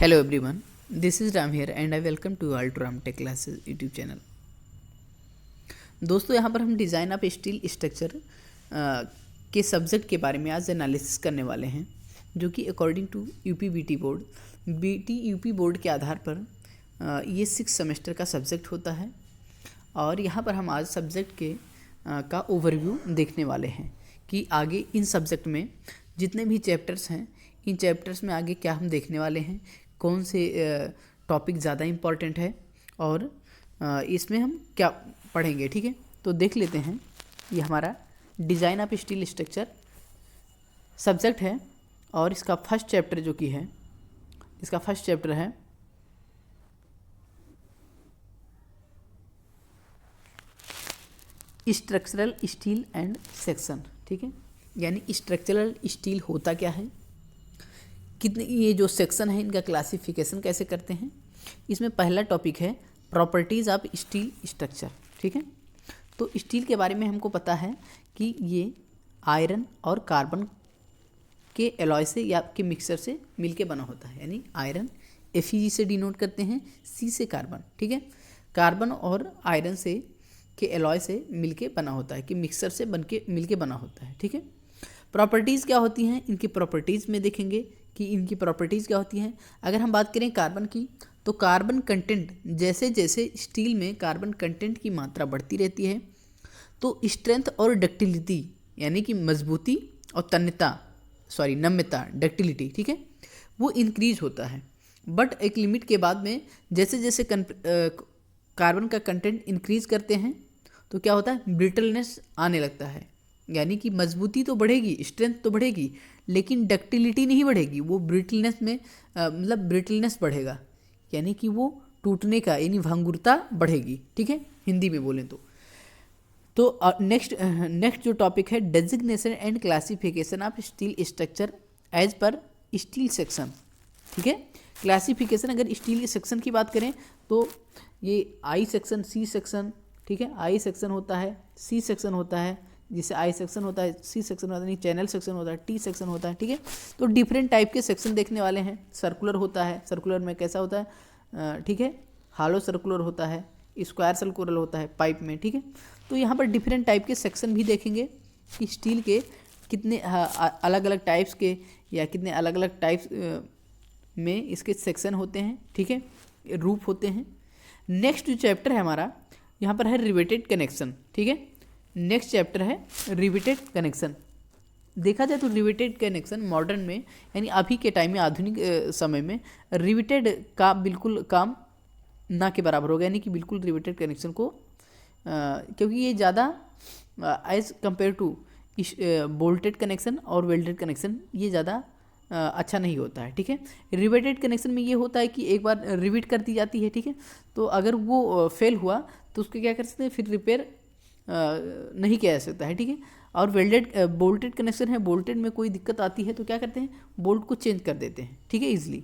Hello everyone, this is Ram here and I welcome to all to Ram Tech Classes YouTube channel। दोस्तों यहाँ पर हम design of steel structure के subject के बारे में आज एनालिसिस करने वाले हैं, जो कि according to UP BT board UP board के आधार पर ये 6 सेमेस्टर का सब्जेक्ट होता है। और यहाँ पर हम आज सब्जेक्ट के का ओवरव्यू देखने वाले हैं कि आगे इन सब्जेक्ट में जितने भी चैप्टर्स हैं, इन चैप्टर्स में आगे क्या हम देखने वाले हैं, कौन से टॉपिक ज़्यादा इम्पॉर्टेंट है और इसमें हम क्या पढ़ेंगे। ठीक है, तो देख लेते हैं। ये हमारा design of steel structure subject है और इसका फर्स्ट चैप्टर जो कि है, इसका फर्स्ट चैप्टर है स्ट्रक्चरल स्टील एंड सेक्शन। ठीक है, यानी स्ट्रक्चरल स्टील होता क्या है, कितने ये जो सेक्शन है इनका क्लासिफिकेशन कैसे करते हैं। इसमें पहला टॉपिक है प्रॉपर्टीज़ ऑफ स्टील स्ट्रक्चर। ठीक है, तो स्टील के बारे में हमको पता है कि ये आयरन और कार्बन के एलॉय से या के मिक्सचर से मिलके बना होता है। यानी आयरन Fe से डिनोट करते हैं, C से कार्बन। ठीक है, कार्बन और आयरन से के एलॉय से मिलके बना होता है, कि मिक्सचर से बनके मिलके बना होता है। ठीक है, प्रॉपर्टीज़ क्या होती हैं, इनकी प्रॉपर्टीज़ में देखेंगे कि इनकी प्रॉपर्टीज़ क्या होती हैं। अगर हम बात करें कार्बन की, तो कार्बन कंटेंट जैसे जैसे स्टील में कार्बन कंटेंट की मात्रा बढ़ती रहती है, तो स्ट्रेंथ और डक्टिलिटी यानी कि मजबूती और नम्यता डक्टिलिटी, ठीक है, वो इंक्रीज होता है। बट एक लिमिट के बाद में जैसे जैसे कार्बन का कंटेंट इंक्रीज करते हैं तो क्या होता है, ब्रिटलनेस आने लगता है। यानी कि मजबूती तो बढ़ेगी, स्ट्रेंथ तो बढ़ेगी, लेकिन डक्टिलिटी नहीं बढ़ेगी। वो ब्रिटलनेस में ब्रिटलनेस बढ़ेगा, यानी कि वो टूटने का यानी भंगुरता बढ़ेगी। ठीक है, हिंदी में बोलें तो नेक्स्ट जो टॉपिक है designation and classification of steel structure as per steel section. ठीक है, क्लासिफिकेशन अगर स्टील के सेक्शन की बात करें तो ये आई सेक्शन, सी सेक्शन, ठीक है, आई सेक्शन होता है, सी सेक्शन होता है, जिसे आई सेक्शन होता है, सी सेक्शन होता है, नहीं चैनल सेक्शन होता है, टी सेक्शन होता है। ठीक है, तो डिफरेंट टाइप के सेक्शन देखने वाले हैं। सर्कुलर होता है, सर्कुलर में कैसा होता है, ठीक है, हालो सर्कुलर होता है, स्क्वायर सर्कुलर होता है पाइप में। ठीक है, तो यहाँ पर डिफरेंट टाइप के सेक्शन भी देखेंगे कि स्टील के कितने अलग अलग टाइप्स के या कितने अलग अलग टाइप्स में इसके सेक्शन होते हैं। ठीक है, रूप होते हैं। नेक्स्ट जो चैप्टर है हमारा यहाँ पर है रिवेटेड कनेक्शन। ठीक है, नेक्स्ट चैप्टर है रिवेटेड कनेक्शन। देखा जाए तो रिवेटेड कनेक्शन मॉडर्न में यानी अभी के टाइम में, आधुनिक समय में रिवेटेड का बिल्कुल काम ना के बराबर हो गया। यानी कि बिल्कुल रिवेटेड कनेक्शन को क्योंकि ये ज़्यादा as compare to bolted connection और वेल्डेड कनेक्शन ये ज़्यादा अच्छा नहीं होता है। ठीक है, रिवेटेड कनेक्शन में ये होता है कि एक बार रिवेट कर दी जाती है, ठीक है, तो अगर वो फेल हुआ तो उसको क्या कर सकते हैं, फिर रिपेयर नहीं किया जा सकता है। ठीक है, और वेल्डेड बोल्टेड कनेक्शन है, बोल्टेड में कोई दिक्कत आती है तो क्या करते हैं, बोल्ट को चेंज कर देते हैं। ठीक है, ईजिली।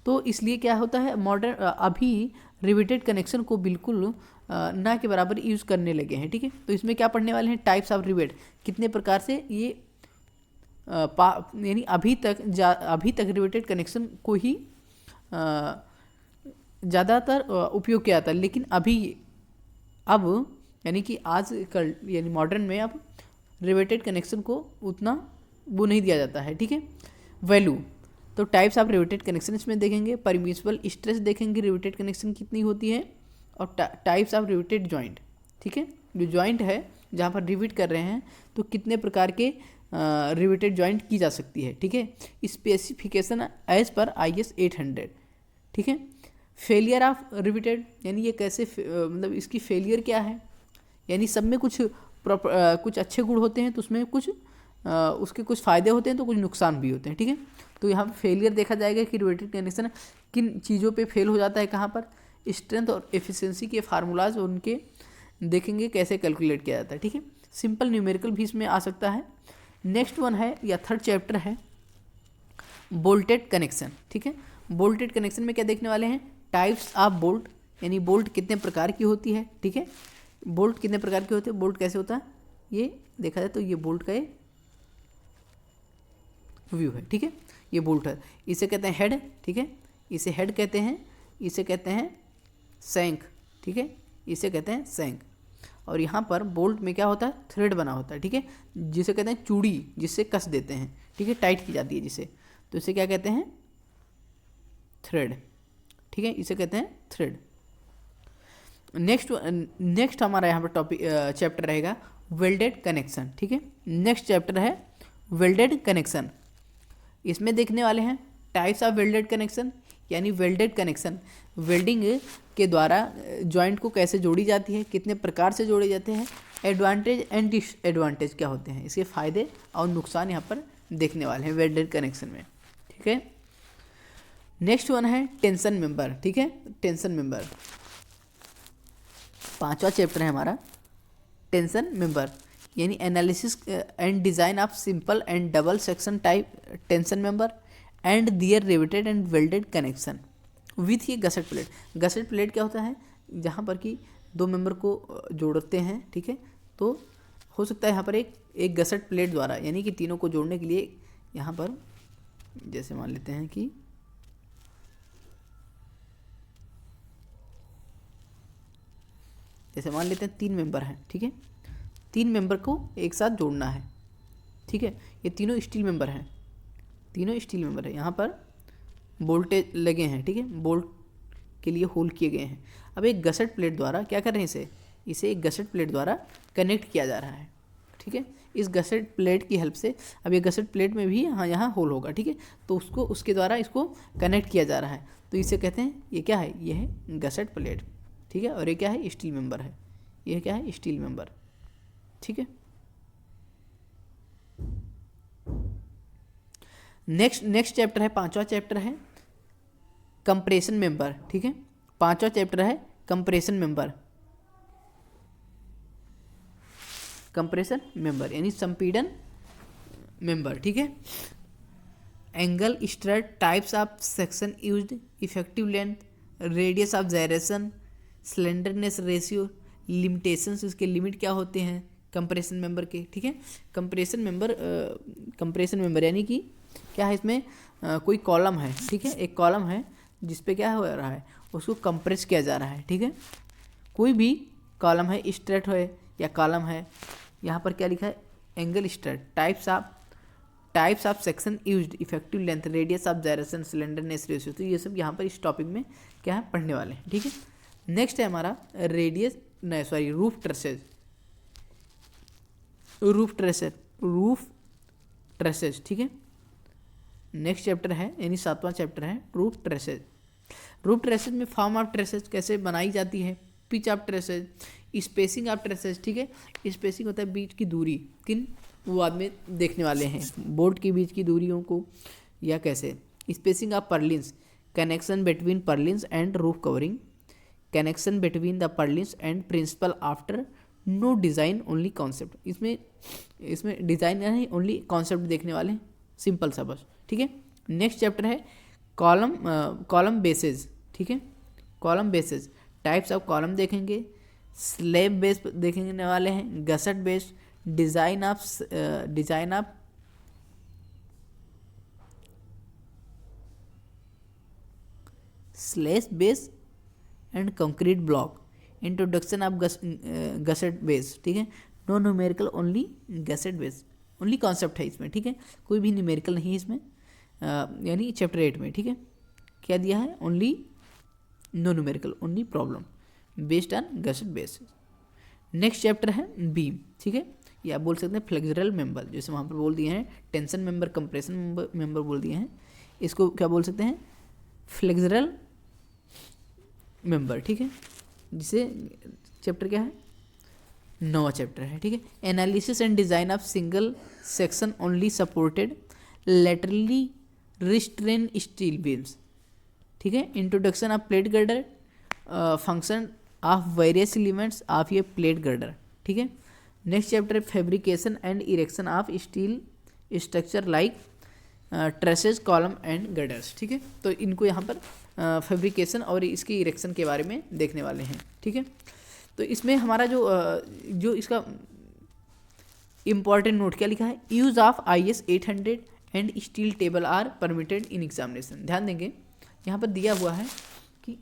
तो इसलिए क्या होता है, मॉडर्न अभी रिवेटेड कनेक्शन को बिल्कुल ना के बराबर यूज़ करने लगे हैं। ठीक है, तो इसमें क्या पढ़ने वाले हैं, टाइप्स ऑफ रिवेट, कितने प्रकार से ये यानी अभी तक रिवेटेड कनेक्शन को ही ज़्यादातर उपयोग किया जाता है, लेकिन अब यानी कि आज कल यानी मॉडर्न में अब रिवेटेड कनेक्शन को उतना वो नहीं दिया जाता है। ठीक है, वैल्यू, तो टाइप्स ऑफ रिवेटेड कनेक्शन इसमें देखेंगे, परमिसिबल स्ट्रेस देखेंगे, रिवेटेड कनेक्शन कितनी होती है, और टाइप्स ऑफ रिवेटेड जॉइंट। ठीक है, जो जॉइंट है जहाँ पर रिवेट कर रहे हैं तो कितने प्रकार के रिवेटेड जॉइंट की जा सकती है। ठीक है, स्पेसिफिकेशन एज पर IS 800। ठीक है, फेलियर ऑफ रिवेटेड यानी ये कैसे इसकी फेलियर क्या है, यानी सब में कुछ अच्छे गुण होते हैं तो उसमें कुछ उसके कुछ फ़ायदे होते हैं तो कुछ नुकसान भी होते हैं। ठीक है, तो यहाँ पर फेलियर देखा जाएगा कि रिवेटेड कनेक्शन किन चीज़ों पे फेल हो जाता है, कहाँ पर, स्ट्रेंथ और एफिशिएंसी के फार्मूलाज और उनके देखेंगे कैसे कैलकुलेट किया जाता है। ठीक है, सिंपल न्यूमेरिकल भी इसमें आ सकता है। नेक्स्ट वन है या थर्ड चैप्टर है बोल्टेड कनेक्शन। ठीक है, बोल्टेड कनेक्शन में क्या देखने वाले हैं, टाइप्स ऑफ बोल्ट, यानी बोल्ट कितने प्रकार की होती है। ठीक है, बोल्ट कितने प्रकार के होते हैं, बोल्ट कैसे होता है, ये देखा जाए तो ये बोल्ट का व्यू है। ठीक है, ये बोल्ट है, इसे कहते हैं हेड। ठीक है, इसे हेड कहते हैं, इसे कहते हैं सैंक, ठीक है, इसे कहते हैं सैंक। और यहाँ पर बोल्ट में क्या होता है, थ्रेड बना होता है, ठीक है, जिसे कहते हैं चूड़ी, जिससे कस देते हैं, ठीक है, टाइट की जाती है जिसे, तो इसे क्या कहते हैं, थ्रेड, ठीक है, इसे कहते हैं थ्रेड। नेक्स्ट हमारा यहाँ पर टॉपिक चैप्टर रहेगा वेल्डेड कनेक्शन, ठीक है। नेक्स्ट चैप्टर है वेल्डेड कनेक्शन। इसमें देखने वाले हैं टाइप्स ऑफ वेल्डेड कनेक्शन, यानी वेल्डेड कनेक्शन वेल्डिंग के द्वारा जॉइंट को कैसे जोड़ी जाती है, कितने प्रकार से जोड़े जाते हैं, एडवांटेज एंड डिसएडवांटेज क्या होते हैं, इसके फायदे और नुकसान यहाँ पर देखने वाले हैं वेल्डेड कनेक्शन में, ठीक है। नेक्स्ट वन है टेंशन मेंबर, ठीक है, टेंशन मेंबर 5वां चैप्टर है हमारा टेंशन मेंबर, यानी analysis and design of simple and double section type tension member and their riveted and welded connection with ये गसेट प्लेट। गसेट प्लेट क्या होता है, जहाँ पर कि दो मेंबर को जोड़ते हैं, ठीक है, तो हो सकता है यहाँ पर एक गसेट प्लेट द्वारा, यानी कि तीनों को जोड़ने के लिए यहाँ पर जैसे मान लेते हैं कि जैसे मान लेते हैं 3 मेंबर हैं, ठीक है, 3 मेंबर को एक साथ जोड़ना है, ठीक है, ये तीनों स्टील मेंबर हैं, तीनों स्टील मेंबर है, यहाँ पर बोल्टेज लगे हैं, ठीक है, बोल्ट के लिए होल किए गए हैं। अब एक गसेट प्लेट द्वारा क्या कर रहे हैं, इसे एक गसेट प्लेट द्वारा कनेक्ट किया जा रहा है, ठीक है। इस गसेट प्लेट की हेल्प से अब ये गसेट प्लेट में भी यहाँ होल होगा, ठीक है, तो उसके द्वारा इसको कनेक्ट किया जा रहा है, तो इसे कहते हैं, ये क्या है, ये है गसेट प्लेट, ठीक है, और ये क्या है, स्टील मेंबर है, ये क्या है, स्टील मेंबर, ठीक है। नेक्स्ट चैप्टर है 5वां चैप्टर है कंप्रेशन मेंबर, ठीक है, 5वां चैप्टर है कंप्रेशन मेंबर, कंप्रेशन मेंबर यानी संपीड़न मेंबर, ठीक है। Angle, strut, types of section used, effective length, radius of gyration, slenderness ratio, limitations, उसके लिमिट क्या होते हैं कंप्रेशन मेंबर के, ठीक है। कंप्रेशन मेंबर यानी कि क्या है, इसमें कोई कॉलम है, ठीक है, एक कॉलम है जिस पे क्या हो रहा है, उसको कंप्रेस किया जा रहा है, ठीक है। कोई भी कॉलम है, स्ट्रेट है या कॉलम है, यहाँ पर क्या लिखा है, angle, straight, types of section used, effective length, radius of gyration, slenderness ratio, तो ये सब यहाँ पर इस टॉपिक में क्या है, पढ़ने वाले हैं, ठीक है। नेक्स्ट है हमारा रूफ ट्रेसेज, ठीक है। नेक्स्ट चैप्टर है यानी 7वां चैप्टर है रूफ ट्रेसेज में फॉर्म ऑफ ट्रेसेज कैसे बनाई जाती है, pitch of traces, spacing of traces, ठीक है, स्पेसिंग होता है बीच की दूरी, किन वो बाद में देखने वाले हैं, बोर्ड के बीच की दूरियों को, या कैसे spacing of purlins, connection between purlins and roof covering, connection between the purlins and principal after no design only concept, इसमें डिज़ाइन नहीं ओनली कॉन्सेप्ट देखने वाले हैं, सिंपल सा बस, ठीक है। नेक्स्ट चैप्टर है कॉलम बेसेस, ठीक है, column bases, types of column देखेंगे, स्लैब बेस देखने वाले हैं, gusset base, design of slash base and concrete block, introduction of gusset base, ठीक है, no numerical only gusset base, only concept है इसमें, ठीक है, कोई भी न्यूमेरिकल नहीं है इसमें, यानी चैप्टर 8 में, ठीक है, क्या दिया है, only no numerical, only problem based on gusset base. Next chapter है बीम, ठीक है, या आप बोल सकते हैं फ्लेक्सुरल मेंबर, जैसे वहाँ पर बोल दिए हैं टेंशन मेंबर, कंप्रेशन मेंबर बोल दिए हैं, इसको क्या बोल सकते हैं, फ्लेक्सुरल मेंबर, ठीक है, जिसे चैप्टर क्या है, 9वां चैप्टर है, ठीक है। Analysis and design of single section only supported laterally restrain steel beams, ठीक है। Introduction of plate girder, function of various elements of ये प्लेट गर्डर, ठीक है। नेक्स्ट चैप्टर है fabrication and erection of steel structure like trusses, column and girders, ठीक है। तो इनको यहाँ पर फैब्रिकेशन और इसकी इरेक्शन के बारे में देखने वाले हैं, ठीक है। तो इसमें हमारा जो इसका इम्पॉर्टेंट नोट क्या लिखा है, use of IS 800 and steel table are permitted in examination, ध्यान देंगे यहाँ पर दिया हुआ है कि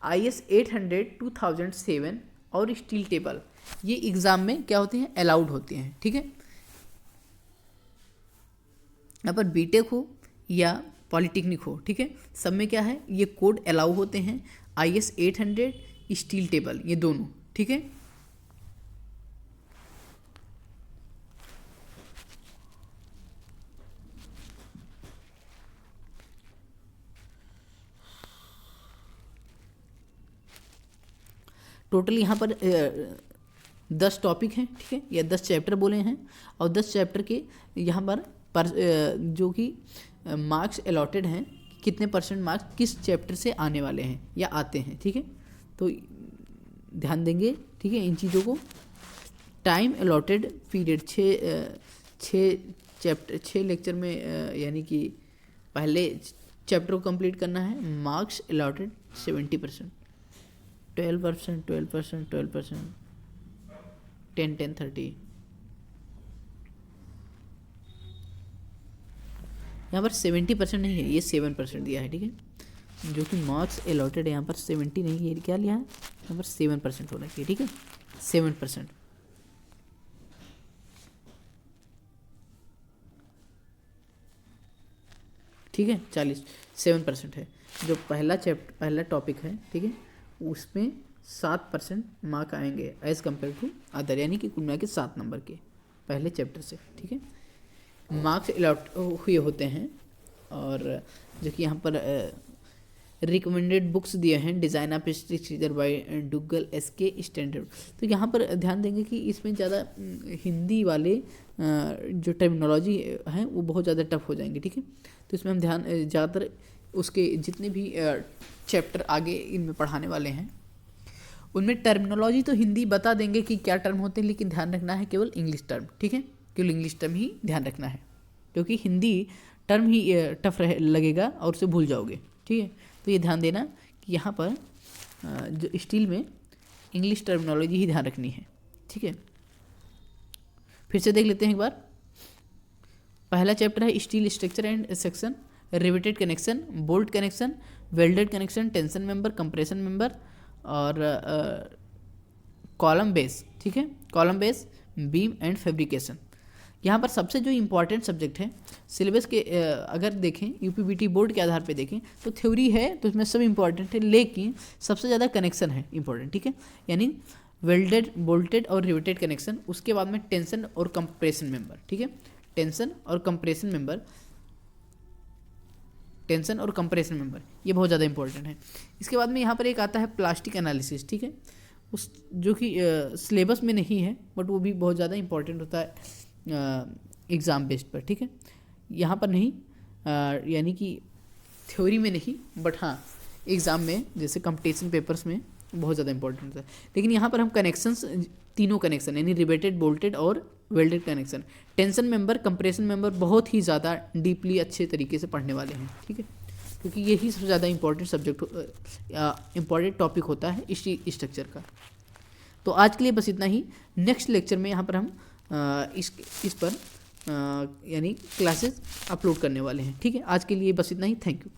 IS 800 2007 और स्टील टेबल ये एग्ज़ाम में क्या होते हैं, अलाउड होते हैं। ठीक है, यहाँ पर बीटेक हो या पॉलिटेक्निक हो, ठीक है, सब में क्या है, ये कोड अलाउ होते हैं। IS 800 स्टील टेबल ये दोनों। ठीक है, टोटल यहाँ पर 10 टॉपिक हैं। ठीक है, या 10 चैप्टर बोले हैं, और 10 चैप्टर के यहाँ पर जो कि मार्क्स अलॉटेड हैं, कितने परसेंट मार्क्स किस चैप्टर से आने वाले हैं या आते हैं। ठीक है, तो ध्यान देंगे। ठीक है, इन चीज़ों को। टाइम अलॉटेड पीरियड 6 लेक्चर में यानी कि पहले चैप्टर को कंप्लीट करना है। Marks allotted 70%, 12%, 12%, 12%, 10, 10, 30। यहाँ पर 70% नहीं है, ये 7% दिया है। ठीक है, जो कि मार्क्स अलॉटेड है यहाँ पर 70 नहीं है, क्या लिया है यहाँ पर 7% होना चाहिए। ठीक है, 7%। ठीक है, 7% है। जो पहला टॉपिक है, ठीक है, उसमें 7% मार्क आएंगे एज कम्पेयर टू अदर, यानी कि कुल मिला के 7 नंबर के पहले चैप्टर से। ठीक है, मार्क्स अलॉट हुए होते हैं। और जो कि यहाँ पर रिकमेंडेड बुक्स दिए हैं, design of structure by Duggal SK standard. तो यहाँ पर ध्यान देंगे कि इसमें ज़्यादा हिंदी वाले जो टर्मिनोलॉजी हैं वो बहुत ज़्यादा टफ हो जाएंगे। ठीक है, तो इसमें हम ध्यान ज़्यादातर उसके जितने भी चैप्टर आगे इनमें पढ़ाने वाले हैं उनमें टर्मिनोलॉजी तो हिंदी बता देंगे कि क्या टर्म होते हैं, लेकिन ध्यान रखना है केवल इंग्लिश टर्म। ठीक है, केवल इंग्लिश टर्म ही ध्यान रखना है, क्योंकि हिंदी टर्म ही टफ लगेगा और उसे भूल जाओगे। ठीक है, तो ये ध्यान देना कि यहाँ पर जो स्टील में इंग्लिश टर्मिनोलॉजी ही ध्यान रखनी है। ठीक है, फिर से देख लेते हैं एक बार। पहला चैप्टर है steel structure and section, riveted connection, bolt connection, welded connection, tension member, compression member और कॉलम बेस। ठीक है, column base, beam and fabrication. यहाँ पर सबसे जो इम्पोर्टेंट सब्जेक्ट है सिलेबस के अगर देखें यूपीबीटी बोर्ड के आधार पे देखें तो थ्योरी है तो इसमें सब इम्पोर्टेंट है, लेकिन सबसे ज़्यादा कनेक्शन है इम्पोर्टेंट। ठीक है, यानी वेल्डेड, बोल्टेड और रिवेटेड कनेक्शन, उसके बाद में टेंशन और कंप्रेशन मेंबर। ठीक है, टेंशन और कंप्रेशन मेंबर, टेंशन और कंप्रेशन मेंबर ये बहुत ज़्यादा इंपॉर्टेंट है। इसके बाद में यहाँ पर एक आता है प्लास्टिक एनालिसिस। ठीक है, उस जो कि सिलेबस में नहीं है बट वो भी बहुत ज़्यादा इंपॉर्टेंट होता है एग्ज़ाम बेस्ड पर। ठीक है, यहाँ पर नहीं यानी कि थ्योरी में नहीं बट हाँ एग्ज़ाम में जैसे कंपटीशन पेपर्स में बहुत ज़्यादा इंपॉर्टेंट होता है। लेकिन यहाँ पर हम कनेक्शंस, तीनों कनेक्शन यानी रिवेटेड, बोल्टेड और welded connection, tension member, compression member बहुत ही ज़्यादा डीपली अच्छे तरीके से पढ़ने वाले हैं। ठीक है, क्योंकि यही सबसे ज़्यादा इंपॉर्टेंट सब्जेक्ट इंपॉर्टेंट टॉपिक होता है इस स्ट्रक्चर का। तो आज के लिए बस इतना ही। नेक्स्ट लेक्चर में यहाँ पर हम इस पर यानी क्लासेस अपलोड करने वाले हैं। ठीक है, आज के लिए बस इतना ही। Thank you.